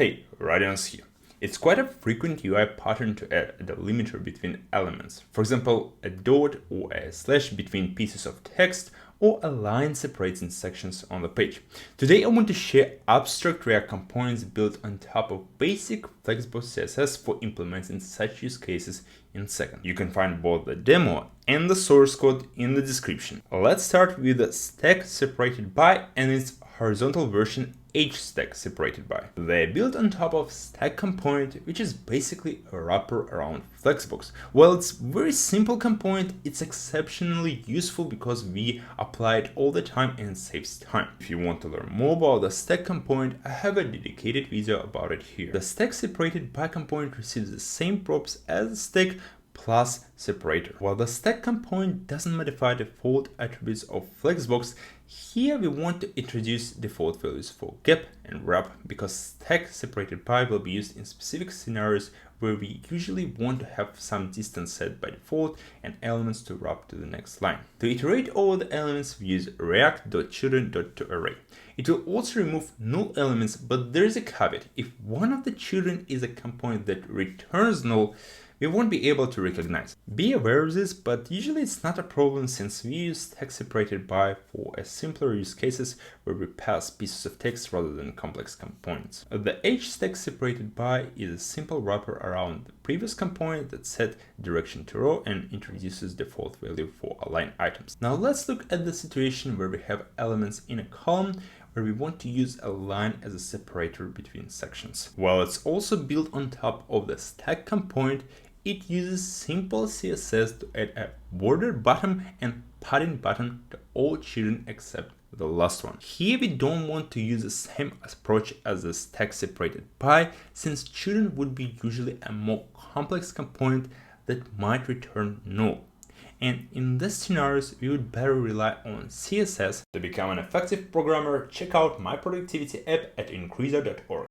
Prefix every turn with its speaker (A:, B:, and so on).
A: Hey, Radiance here. It's quite a frequent UI pattern to add a delimiter between elements. For example, a dot or a slash between pieces of text, or a line separating sections on the page. Today I want to share abstract React components built on top of basic Flexbox CSS for implementing such use cases in seconds. You can find both the demo and the source code in the description. Let's start with the stack separated by and its horizontal version stack separated by. They're built on top of stack component, which is basically a wrapper around Flexbox. While it's a very simple component, it's exceptionally useful because we apply it all the time and it saves time. If you want to learn more about the stack component, I have a dedicated video about it here. The stack separated by component receives the same props as the stack plus separator. While the stack component doesn't modify default attributes of Flexbox, here we want to introduce default values for gap and wrap because stack separated by will be used in specific scenarios where we usually want to have some distance set by default and elements to wrap to the next line. To iterate over the elements, we use react.children.toArray. It will also remove null elements, but there is a caveat. If one of the children is a component that returns null, we won't be able to recognize. Be aware of this, but usually it's not a problem since we use stack separated by for a simpler use cases where we pass pieces of text rather than complex components. The stack separated by is a simple wrapper around the previous component that set direction to row and introduces default value for align items. Now let's look at the situation where we have elements in a column where we want to use a line as a separator between sections. While it's also built on top of the stack component, it uses simple CSS to add a border bottom and padding button to all children except the last one. Here we don't want to use the same approach as the stack separated by, since children would be usually a more complex component that might return null. And in these scenarios, we would better rely on CSS. To become an effective programmer, check out my productivity app at increaser.org.